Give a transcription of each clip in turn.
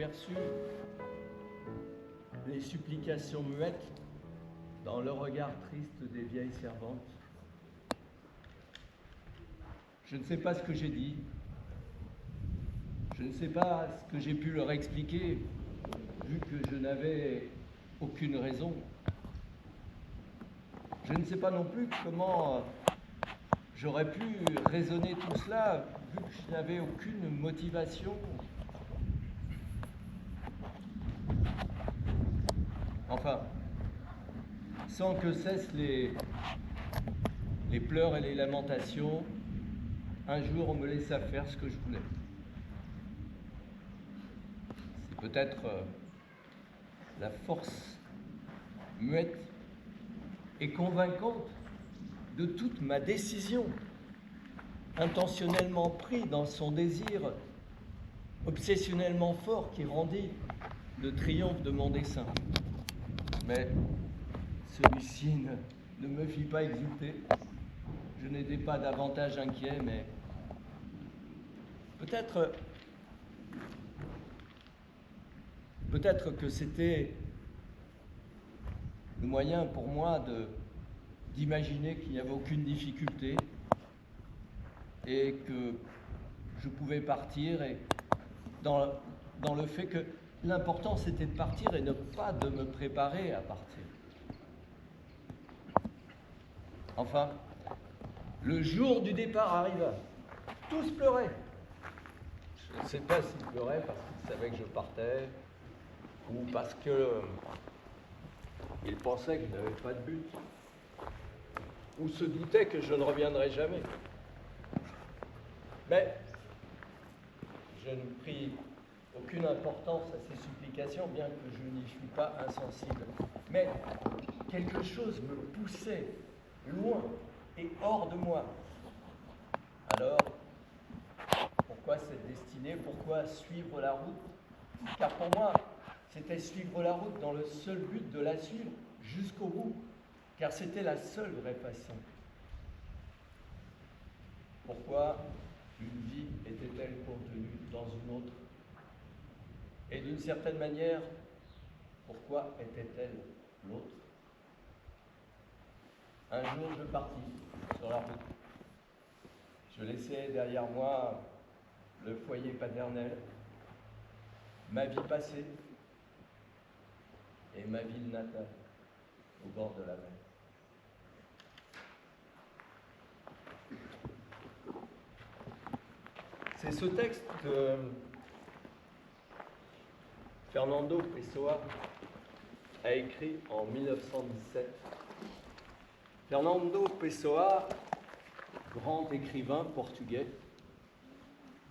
aperçu les supplications muettes dans le regard triste des vieilles servantes. Je ne sais pas ce que j'ai dit, je ne sais pas ce que j'ai pu leur expliquer, vu que je n'avais aucune raison. Je ne sais pas non plus comment j'aurais pu raisonner tout cela, vu que je n'avais aucune motivation. Enfin, sans que cessent les pleurs et les lamentations, un jour on me laissa faire ce que je voulais. C'est peut-être la force muette et convaincante de toute ma décision, intentionnellement prise dans son désir obsessionnellement fort qui rendit le triomphe de mon dessein. Mais celui-ci ne me fit pas exulter. Je n'étais pas davantage inquiet, mais peut-être que c'était le moyen pour moi d'imaginer qu'il n'y avait aucune difficulté et que je pouvais partir, et dans le fait que l'important c'était de partir et ne pas de me préparer à partir. Enfin, le jour du départ arriva. Tous pleuraient. Je ne sais pas s'ils pleuraient parce qu'ils savaient que je partais ou parce qu'ils pensaient que je n'avais pas de but ou se doutaient que je ne reviendrais jamais. Mais je ne pris aucune importance à ces supplications, bien que je n'y fus pas insensible. Mais quelque chose me poussait loin et hors de moi. Alors, pourquoi cette destinée? Pourquoi suivre la route? Car pour moi, c'était suivre la route dans le seul but de la suivre jusqu'au bout, car c'était la seule vraie façon. Pourquoi une vie était-elle contenue dans une autre? Et d'une certaine manière, pourquoi était-elle l'autre? Un jour, je partis sur la route. Je laissais derrière moi le foyer paternel, ma vie passée et ma ville natale, au bord de la mer. C'est ce texte que Fernando Pessoa a écrit en 1917. Fernando Pessoa, grand écrivain portugais,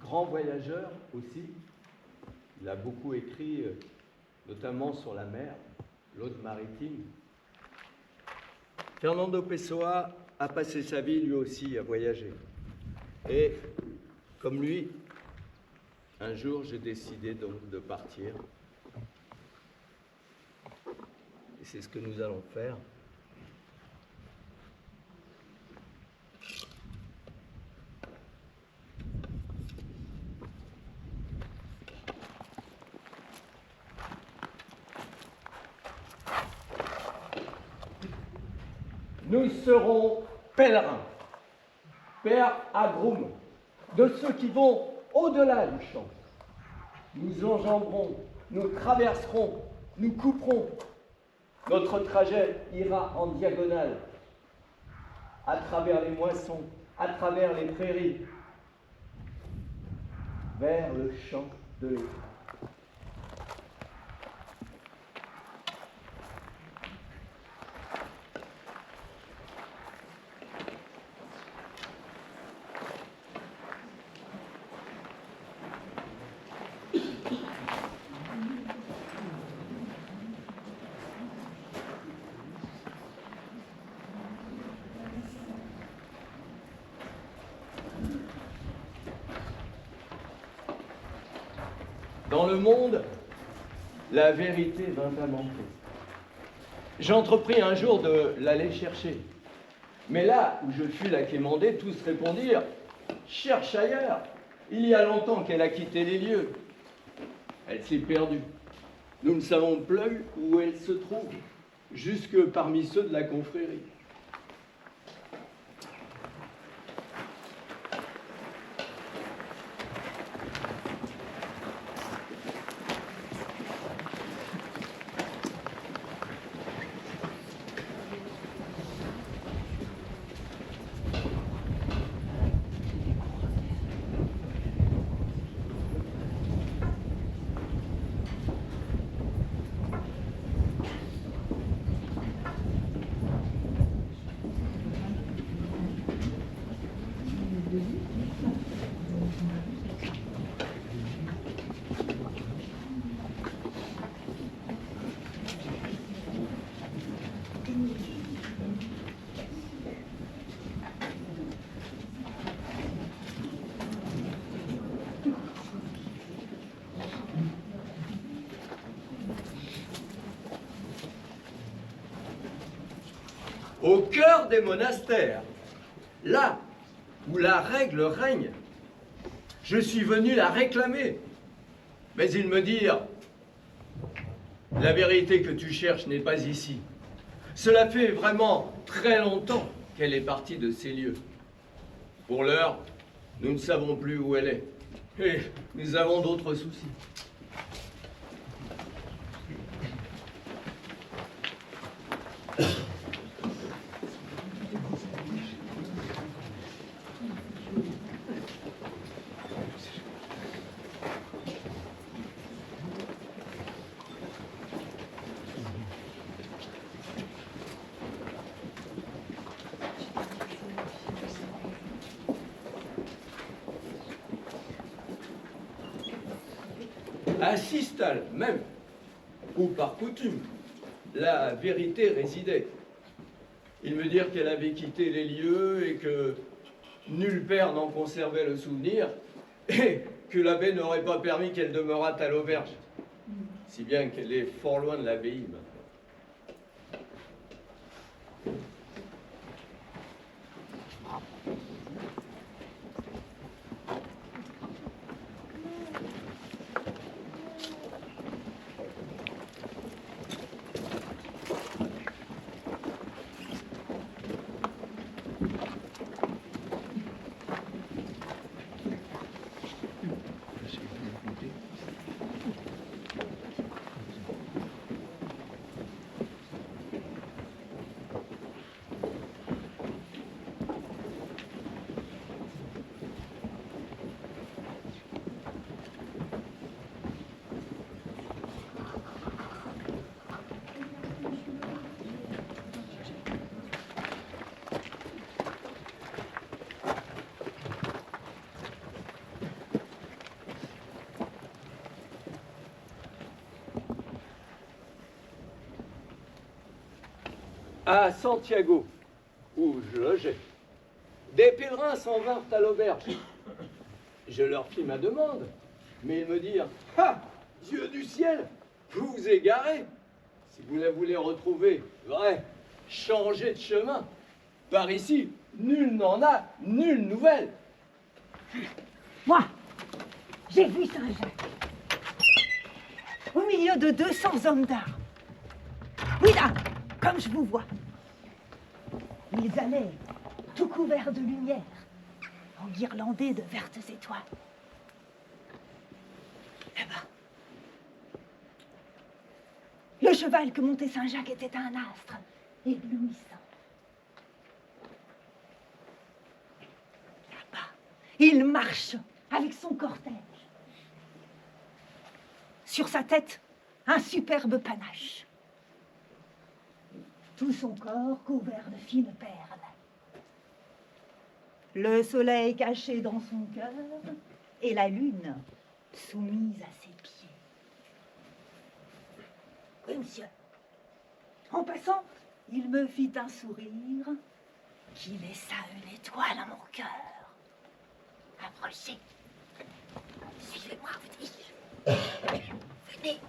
grand voyageur aussi. Il a beaucoup écrit, notamment sur la mer, l'aude maritime. Fernando Pessoa a passé sa vie lui aussi à voyager. Et comme lui, un jour j'ai décidé donc de partir. Et c'est ce que nous allons faire. Nous serons pèlerins, per agrum, de ceux qui vont au-delà du champ. Nous enjamberons, nous traverserons, nous couperons. Notre trajet ira en diagonale, à travers les moissons, à travers les prairies, vers le champ de l'été. Dans le monde, la vérité vint à manquer. J'entrepris un jour de l'aller chercher. Mais là où je fus la quémander, tous répondirent « Cherche ailleurs, il y a longtemps qu'elle a quitté les lieux. » Elle s'est perdue. Nous ne savons plus où elle se trouve, jusque parmi ceux de la confrérie. Au cœur des monastères, là où la règle règne, je suis venu la réclamer. Mais ils me dirent, la vérité que tu cherches n'est pas ici. Cela fait vraiment très longtemps qu'elle est partie de ces lieux. Pour l'heure, nous ne savons plus où elle est. Et nous avons d'autres soucis. À Sistal même, où par coutume, la vérité résidait. Ils me dirent qu'elle avait quitté les lieux et que nul père n'en conservait le souvenir et que l'abbé n'aurait pas permis qu'elle demeurât à l'auberge, si bien qu'elle est fort loin de l'abbaye maintenant. À Santiago, où je logeais, des pèlerins s'en vinrent à l'auberge. Je leur fis ma demande, mais ils me dirent « Ah, Dieu du ciel, vous vous égarez. Si vous la voulez retrouver, vrai, changez de chemin. Par ici, nul n'en a, nulle nouvelle. » Moi, j'ai vu Saint-Jacques, au milieu de 200 hommes d'armes. Oui, là, comme je vous vois. Ils allaient, tout couverts de lumière, enguirlandés de vertes étoiles. Là-bas, le cheval que montait Saint-Jacques était un astre éblouissant. Là-bas, il marche avec son cortège. Sur sa tête, un superbe panache. Tout son corps couvert de fines perles. Le soleil caché dans son cœur et la lune soumise à ses pieds. Oui, monsieur. En passant, il me fit un sourire qui laissa une étoile à mon cœur. Approchez. Suivez-moi, vous dis-je. Venez.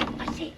Approchez.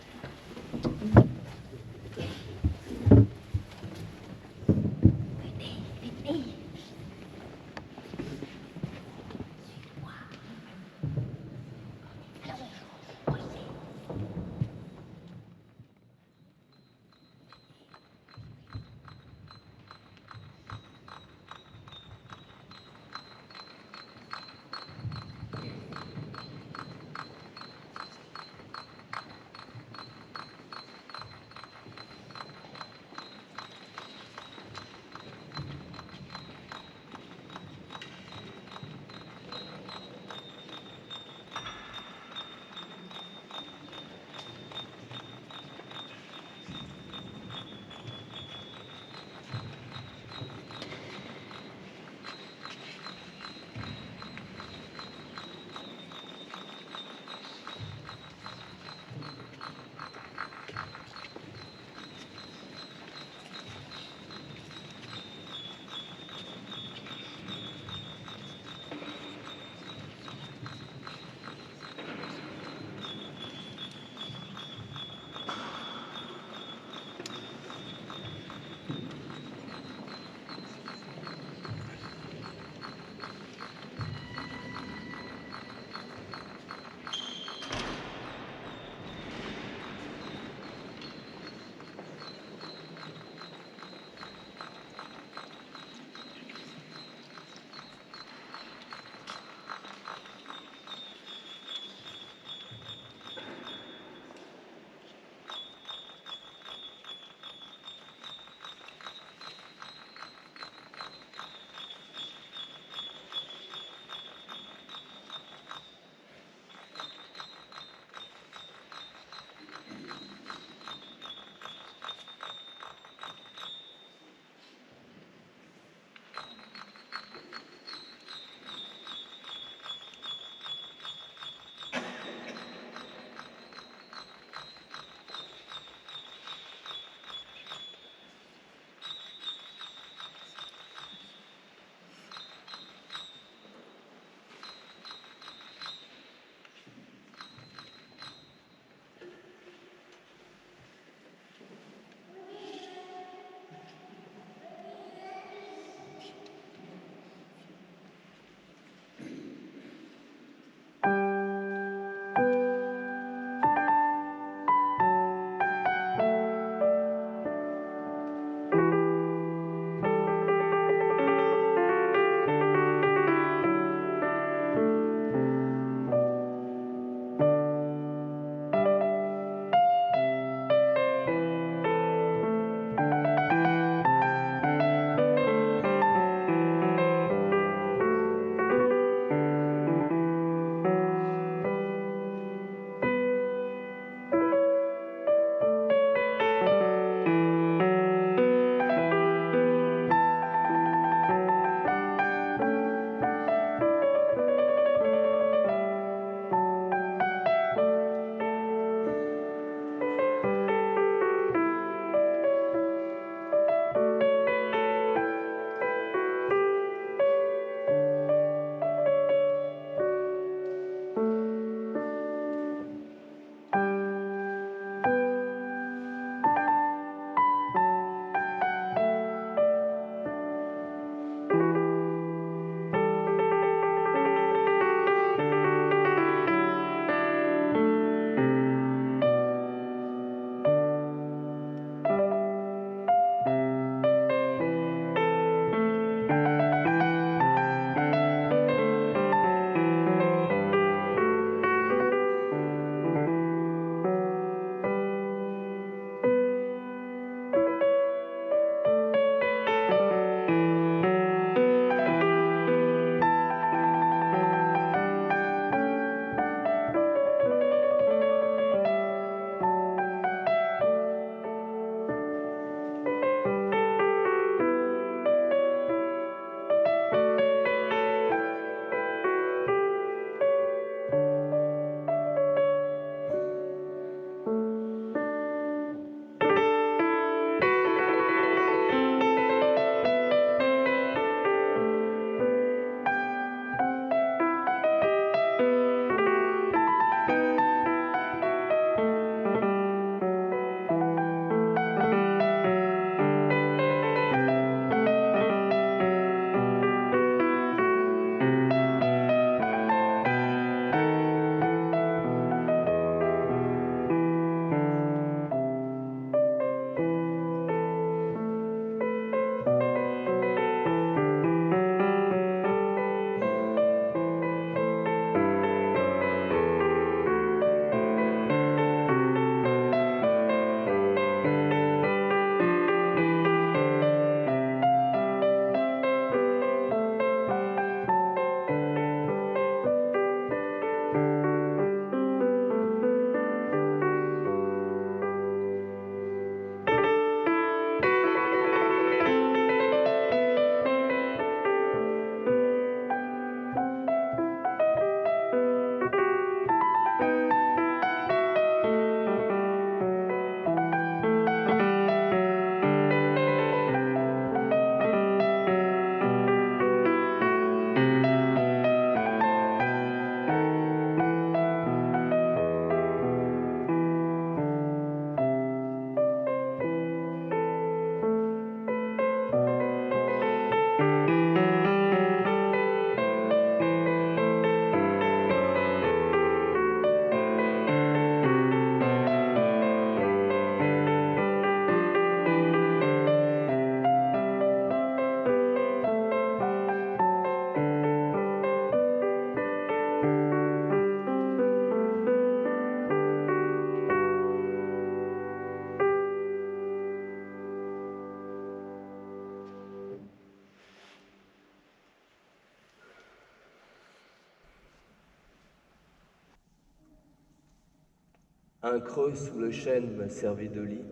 Un creux sous le chêne me servait de lit.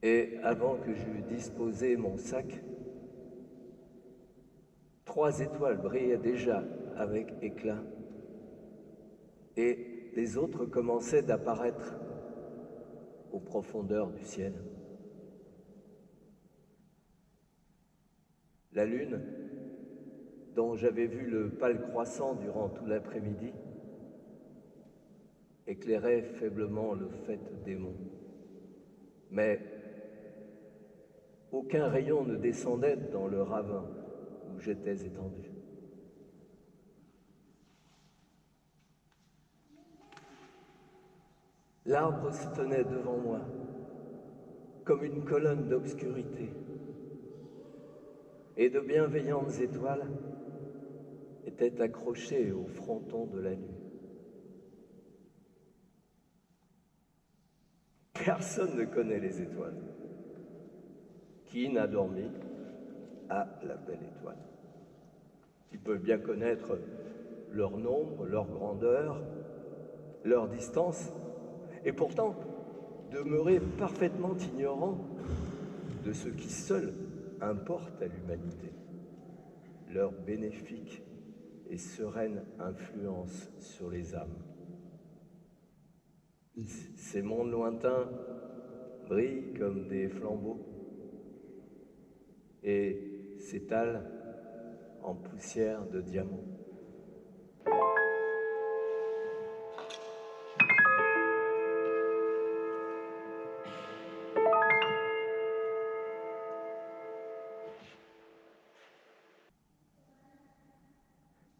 Et avant que j'eus disposé mon sac, 3 étoiles brillaient déjà avec éclat. Et les autres commençaient d'apparaître aux profondeurs du ciel. La lune, dont j'avais vu le pâle croissant durant tout l'après-midi, éclairait faiblement le faîte des monts. Mais aucun rayon ne descendait dans le ravin où j'étais étendu. L'arbre se tenait devant moi, comme une colonne d'obscurité, et de bienveillantes étoiles étaient accrochées au fronton de la nuit. Personne ne connaît les étoiles. Qui n'a dormi à la belle étoile? Tu peux bien connaître leur nombre, leur grandeur, leur distance, et pourtant demeurer parfaitement ignorant de ce qui seul importe à l'humanité, leur bénéfique et sereine influence sur les âmes. Ces mondes lointains brillent comme des flambeaux et s'étalent en poussière de diamants.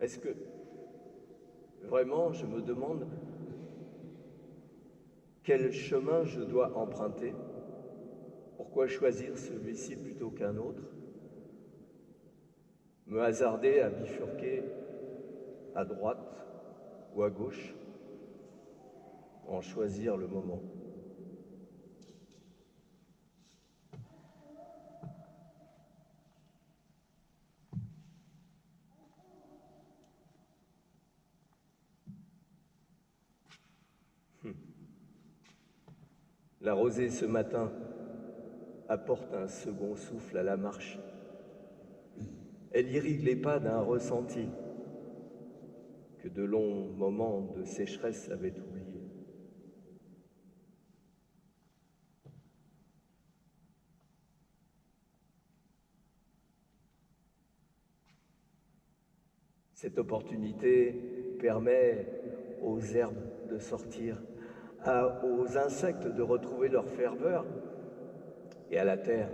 Est-ce que vraiment je me demande quel chemin je dois emprunter? Pourquoi choisir celui-ci plutôt qu'un autre? Me hasarder à bifurquer à droite ou à gauche? En choisir le moment. La rosée ce matin apporte un second souffle à la marche. Elle irrigue les pas d'un ressenti que de longs moments de sécheresse avaient oublié. Cette opportunité permet aux herbes de sortir, aux insectes de retrouver leur ferveur et à la terre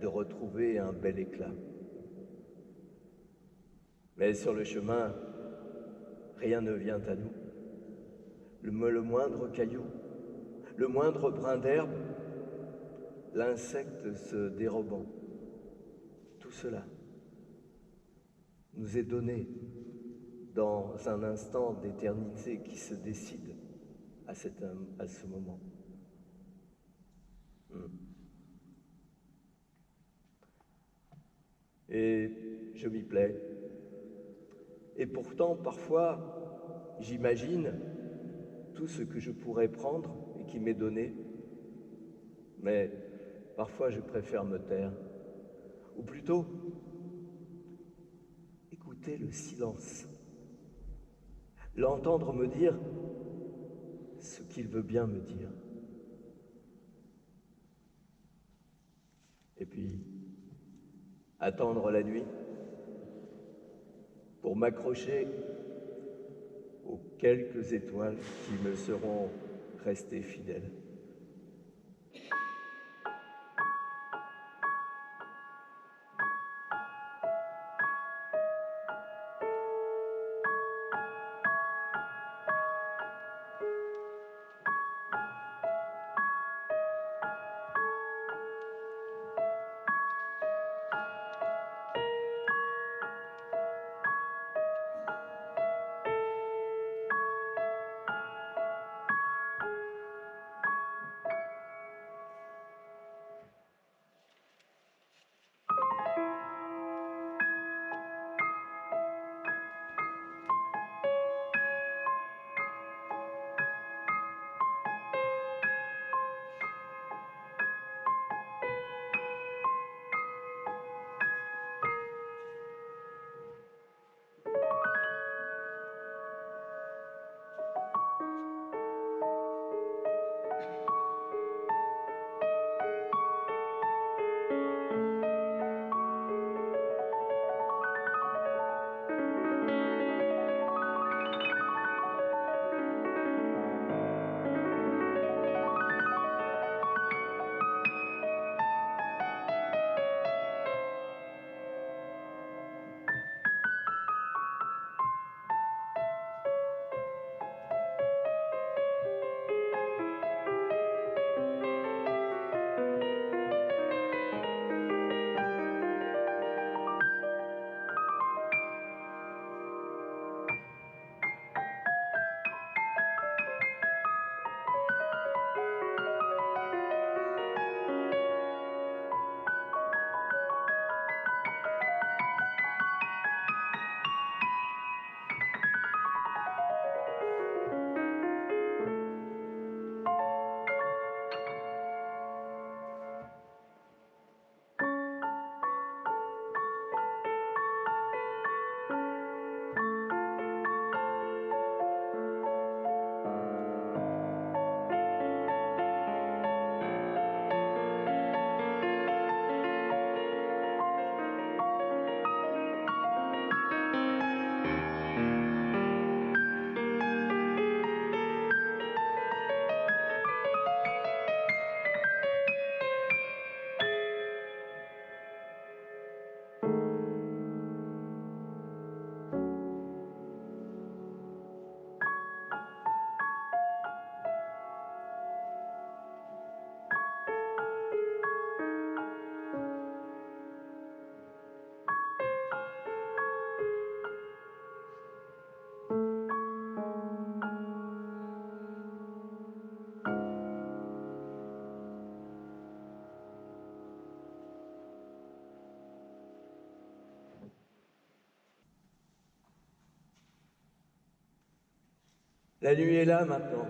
de retrouver un bel éclat. Mais sur le chemin, rien ne vient à nous. Le moindre caillou, le moindre brin d'herbe, l'insecte se dérobant, tout cela nous est donné dans un instant d'éternité qui se décide à ce moment. Et je m'y plais. Et pourtant, parfois, j'imagine tout ce que je pourrais prendre et qui m'est donné. Mais parfois, je préfère me taire. Ou plutôt, écouter le silence. L'entendre me dire ce qu'il veut bien me dire. Et puis, attendre la nuit pour m'accrocher aux quelques étoiles qui me seront restées fidèles. La nuit est là maintenant.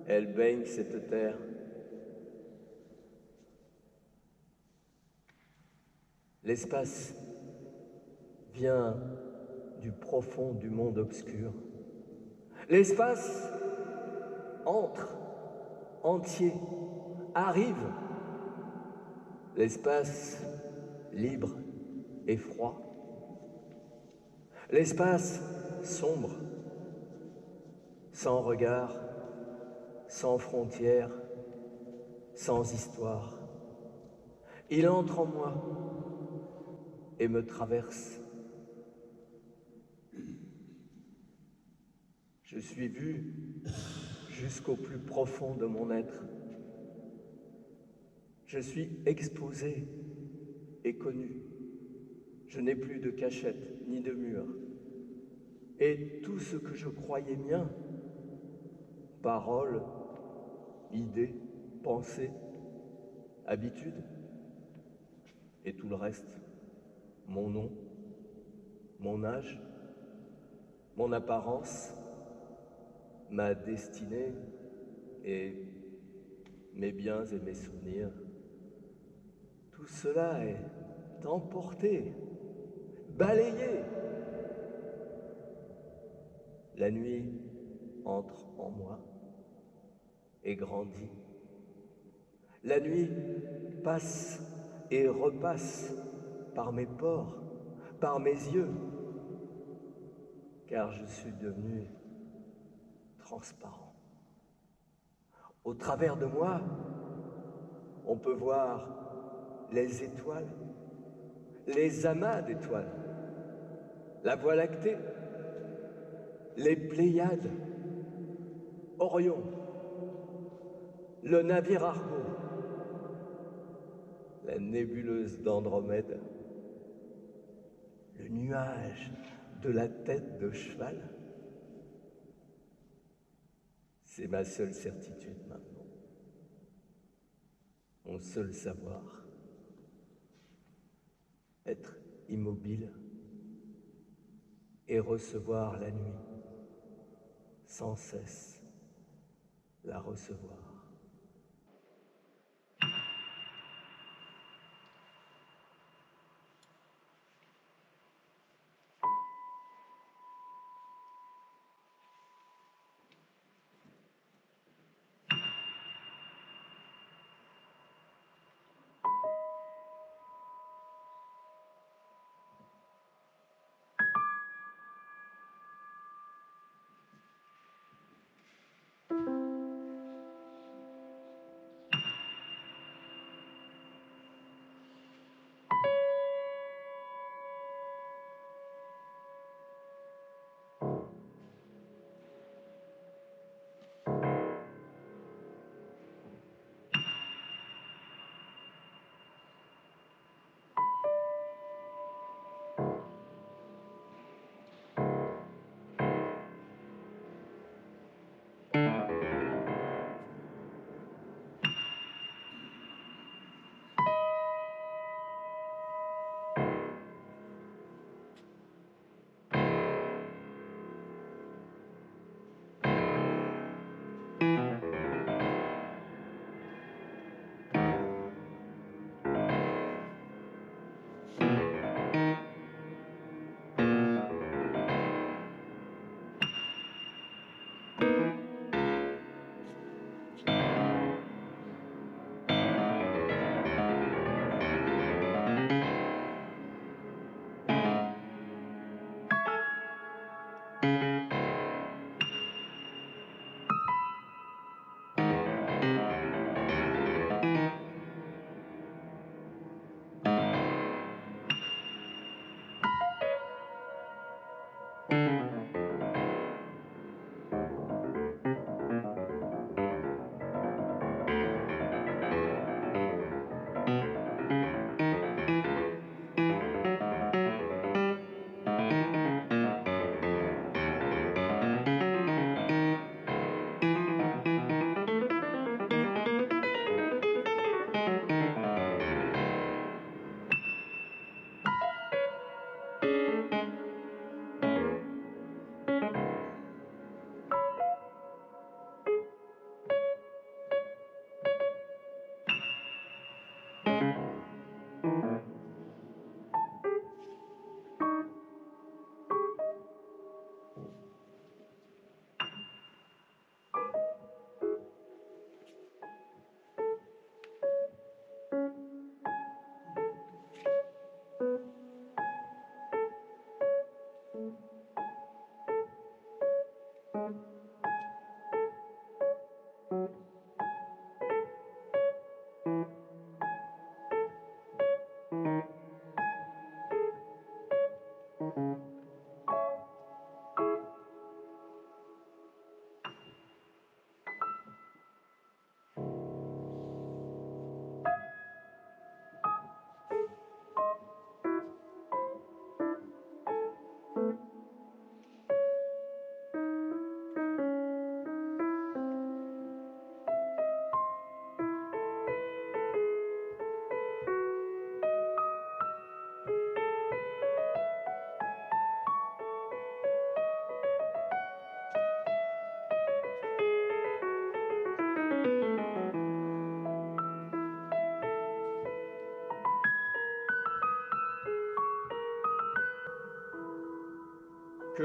Elle baigne cette terre. L'espace vient du profond du monde obscur. L'espace entre, entier, arrive. L'espace libre et froid. L'espace sombre, sans regard, sans frontières, sans histoire. Il entre en moi et me traverse. Je suis vu jusqu'au plus profond de mon être. Je suis exposé et connu. Je n'ai plus de cachette ni de mur. Et tout ce que je croyais mien, paroles, idées, pensées, habitudes, et tout le reste, mon nom, mon âge, mon apparence, ma destinée et mes biens et mes souvenirs, tout cela est emporté, balayé. La nuit entre en moi et grandit. La nuit passe et repasse par mes pores, par mes yeux, car je suis devenu transparent. Au travers de moi, on peut voir les étoiles, les amas d'étoiles, la Voie lactée, les Pléiades, Orion, le navire Argo, la nébuleuse d'Andromède, le nuage de la tête de cheval. C'est ma seule certitude maintenant, mon seul savoir. Être immobile et recevoir la nuit, sans cesse la recevoir.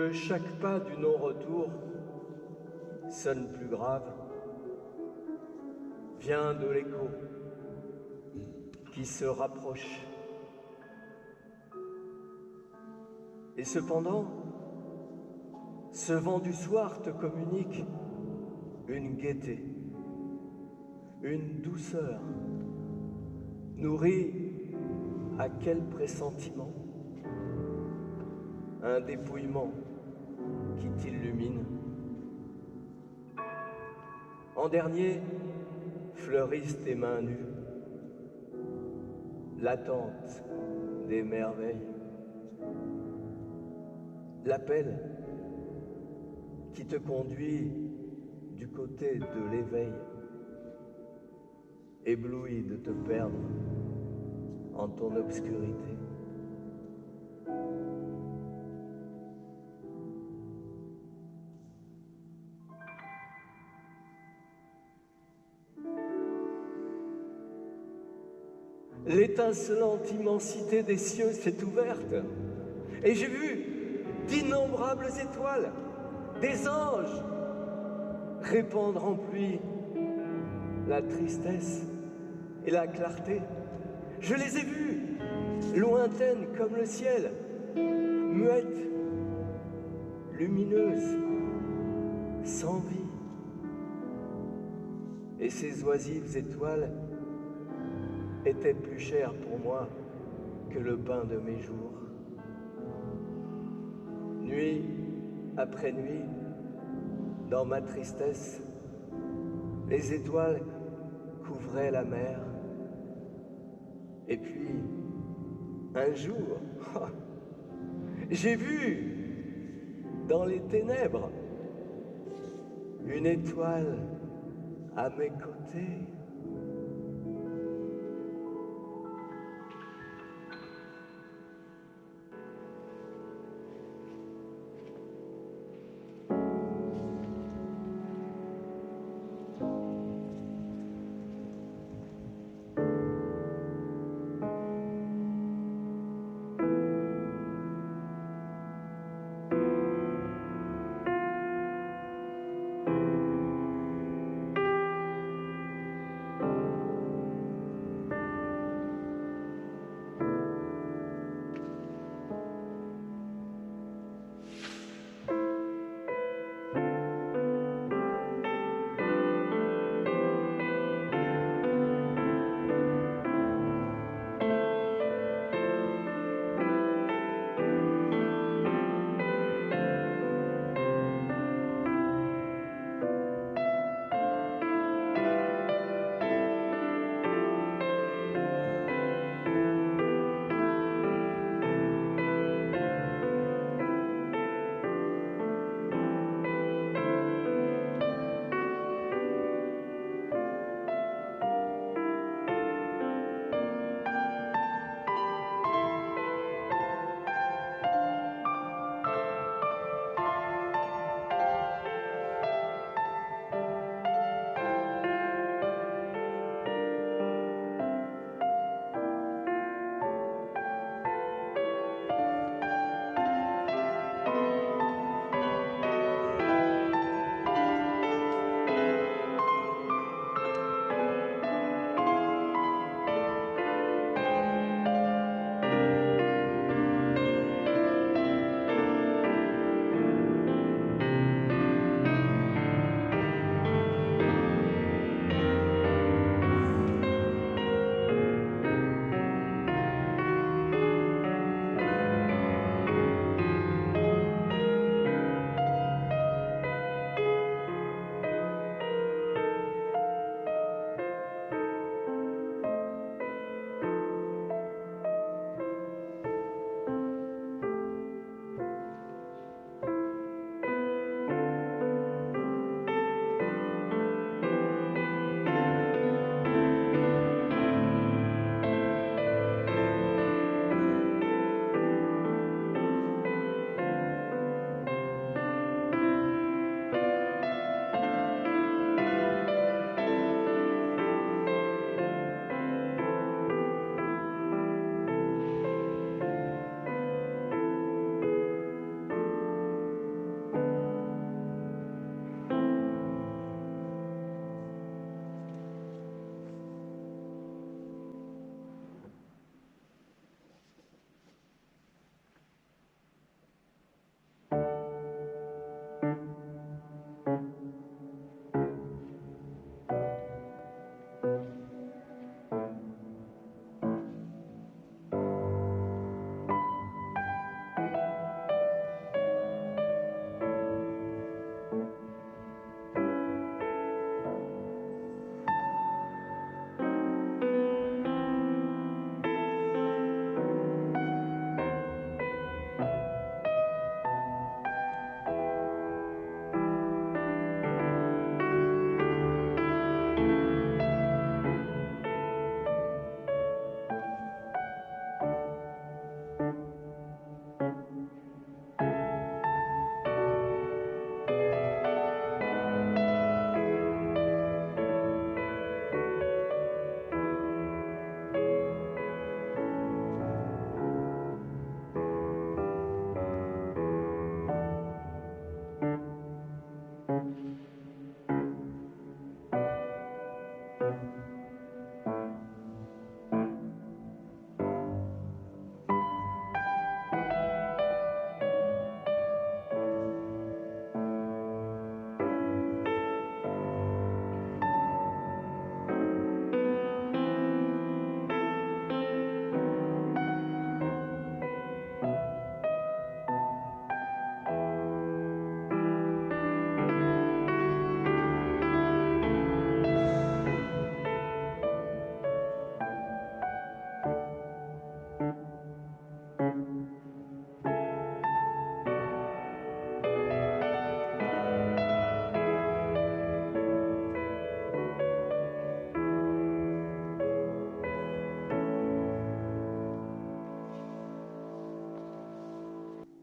que chaque pas du non-retour sonne plus grave, vient de l'écho qui se rapproche. Et cependant, ce vent du soir te communique une gaieté, une douceur, nourrie à quel pressentiment? Un dépouillement qui t'illumine. En dernier, fleurissent tes mains nues, l'attente des merveilles, l'appel qui te conduit du côté de l'éveil, ébloui de te perdre en ton obscurité. L'étincelante immensité des cieux s'est ouverte et j'ai vu d'innombrables étoiles, des anges répandre en pluie la tristesse et la clarté. Je les ai vues, lointaines comme le ciel, muettes, lumineuses, sans vie. Et ces oisives étoiles étaient plus chères pour moi que le pain de mes jours. Nuit après nuit, dans ma tristesse, les étoiles couvraient la mer. Et puis, un jour, j'ai vu dans les ténèbres une étoile à mes côtés.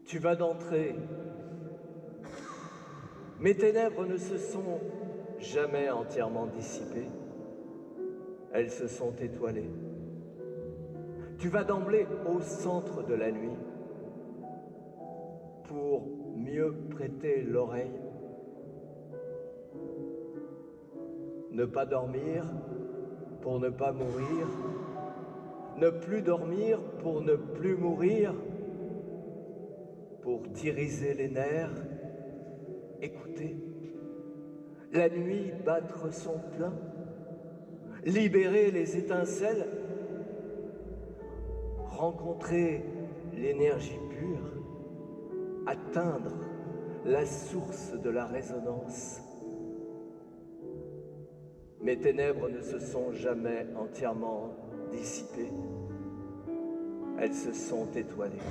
Tu vas d'entrer. Mes ténèbres ne se sont jamais entièrement dissipées. Elles se sont étoilées. Tu vas d'emblée au centre de la nuit pour mieux prêter l'oreille. Ne pas dormir pour ne pas mourir. Ne plus dormir pour ne plus mourir. Pour tiriser les nerfs, écouter la nuit battre son plein, libérer les étincelles, rencontrer l'énergie pure, atteindre la source de la résonance. Mes ténèbres ne se sont jamais entièrement dissipées, elles se sont étoilées.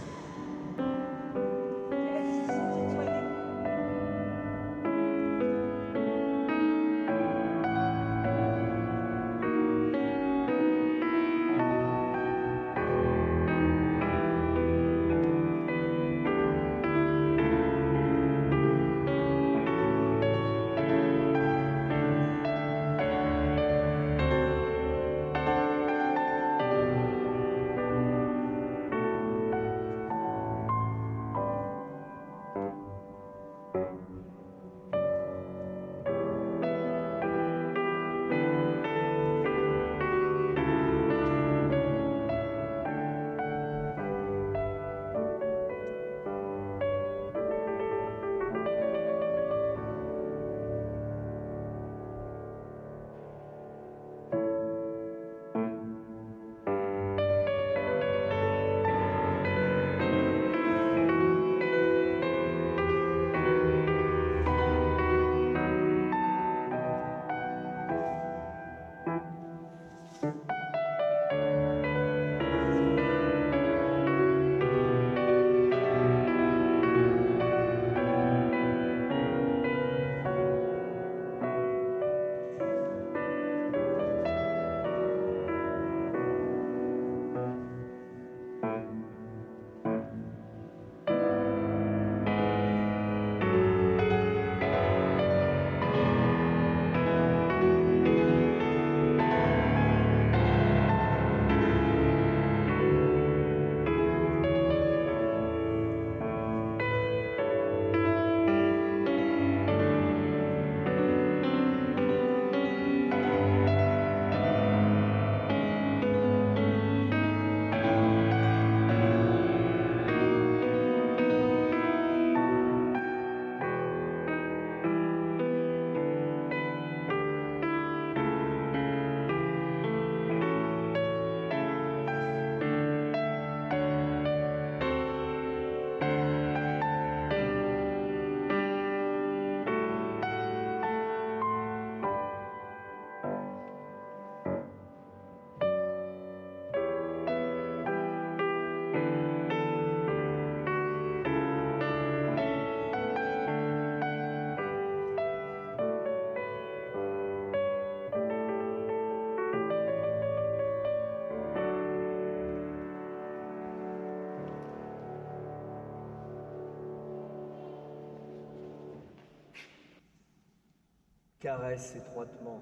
Caresse étroitement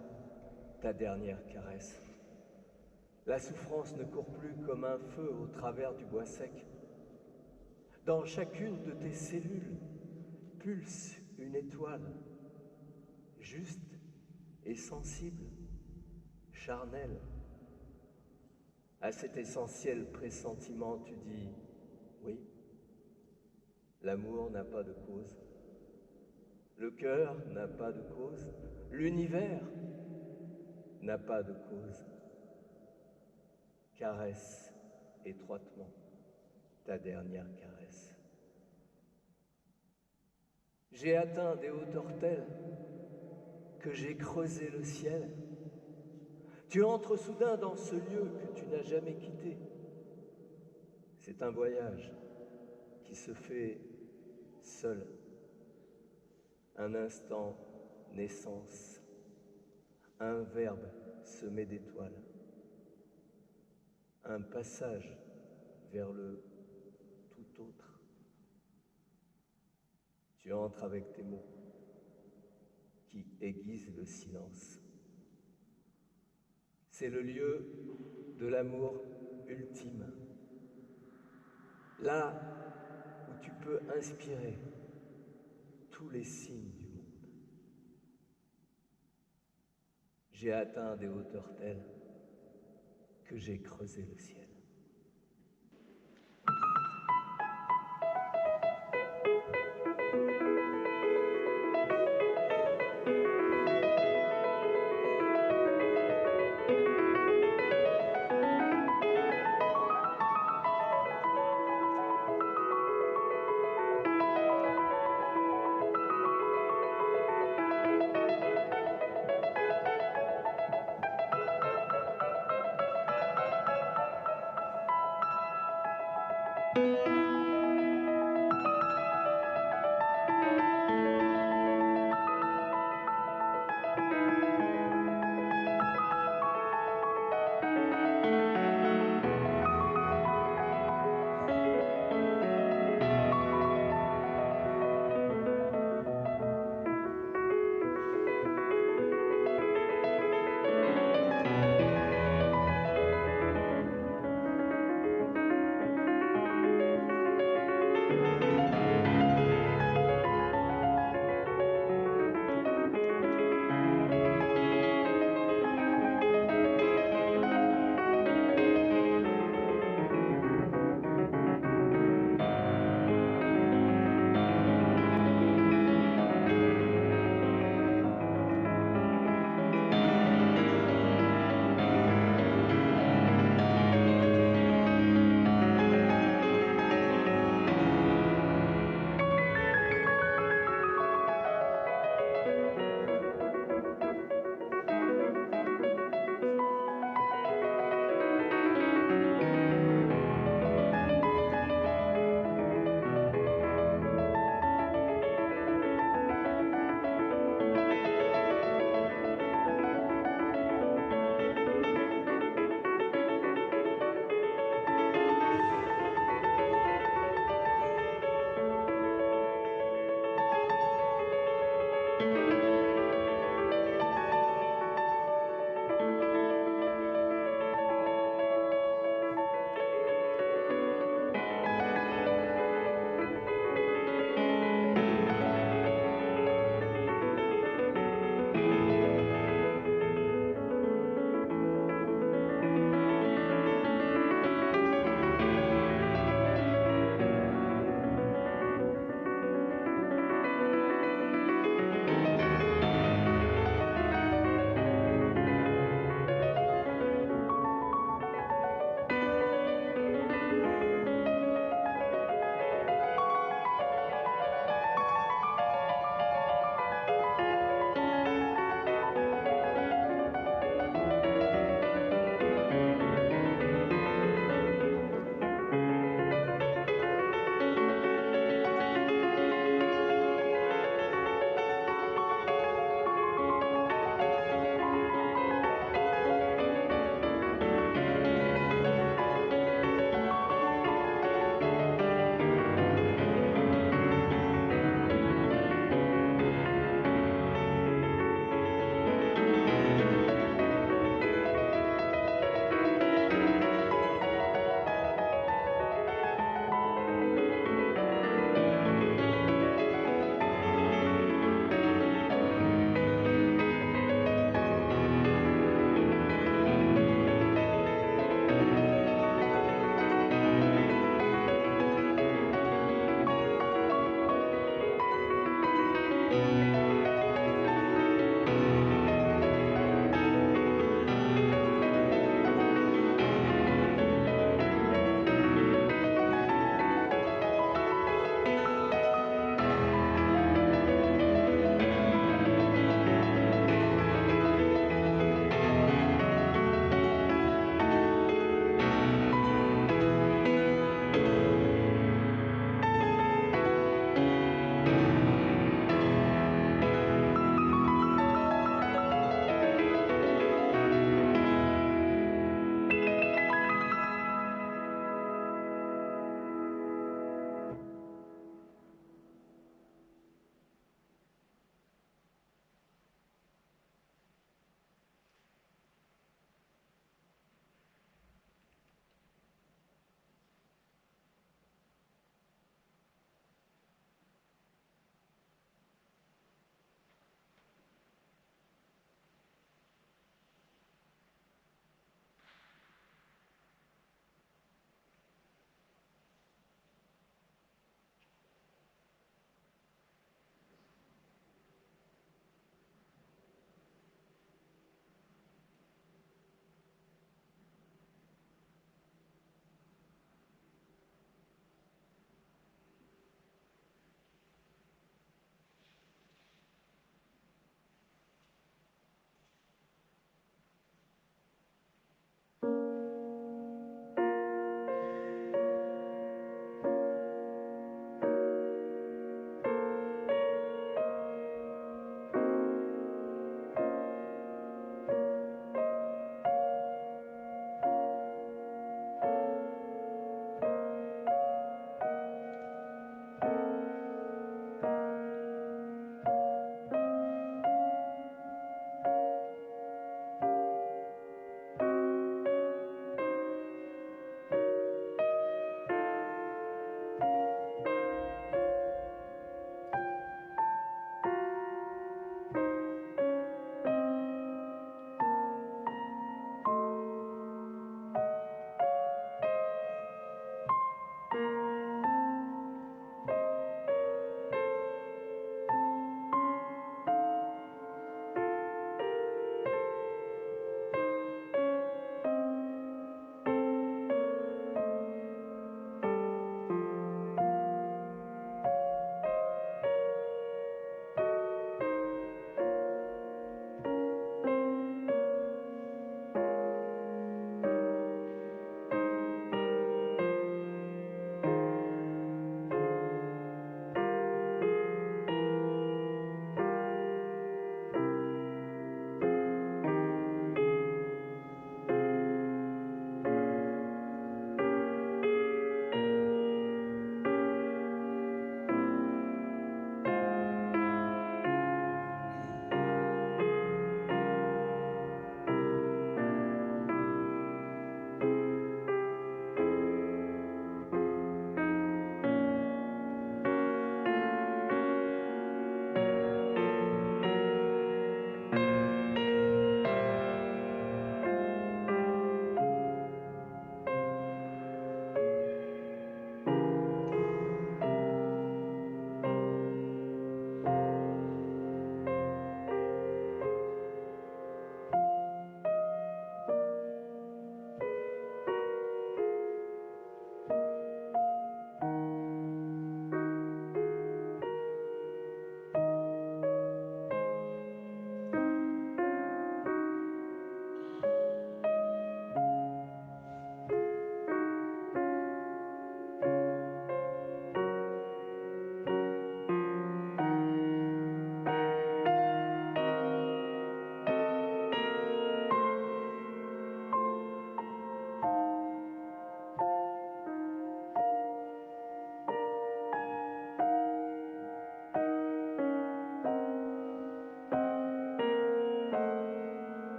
ta dernière caresse. La souffrance ne court plus comme un feu au travers du bois sec. Dans chacune de tes cellules pulse une étoile, juste et sensible, charnel. À cet essentiel pressentiment, tu dis oui, l'amour n'a pas de cause, le cœur n'a pas de cause, l'univers n'a pas de cause. Caresse étroitement ta dernière caresse. J'ai atteint des hauteurs telles que j'ai creusé le ciel. Tu entres soudain dans ce lieu que tu n'as jamais quitté. C'est un voyage qui se fait seul. Un instant naissance, un verbe semé d'étoiles, un passage vers le tout autre. Tu entres avec tes mots qui aiguisent le silence. C'est le lieu de l'amour ultime. Là où tu peux inspirer tous les signes du monde. J'ai atteint des hauteurs telles que j'ai creusé le ciel.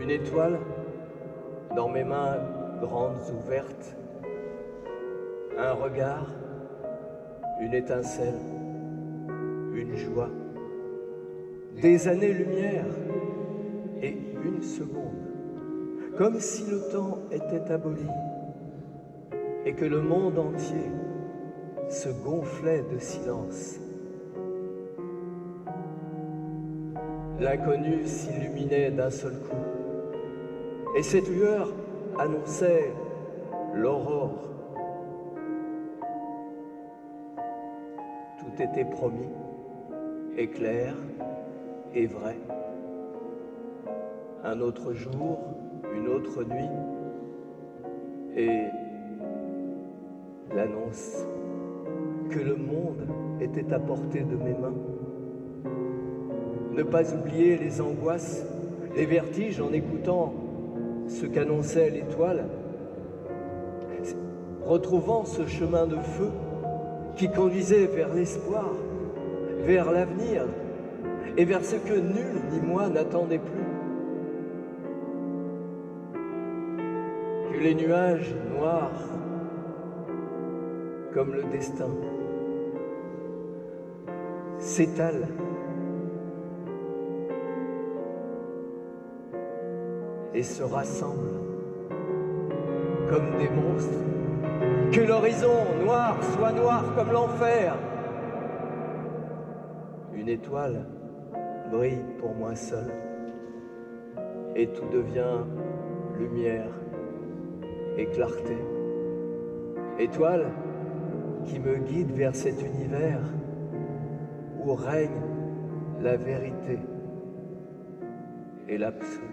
Une étoile dans mes mains grandes ouvertes, un regard, une étincelle, une joie, des années-lumière et une seconde, comme si le temps était aboli et que le monde entier se gonflait de silence. L'inconnu s'illuminait d'un seul coup, et cette lueur annonçait l'aurore. Tout était promis, et clair, et vrai. Un autre jour, une autre nuit, et l'annonce que le monde était à portée de mes mains. Ne pas oublier les angoisses, les vertiges en écoutant ce qu'annonçait l'étoile, retrouvant ce chemin de feu qui conduisait vers l'espoir, vers l'avenir et vers ce que nul ni moi n'attendait plus. Que les nuages noirs, comme le destin, s'étalent et se rassemblent comme des monstres. Que l'horizon noir soit noir comme l'enfer. Une étoile brille pour moi seul et tout devient lumière et clarté. Étoile qui me guide vers cet univers où règne la vérité et l'absolu.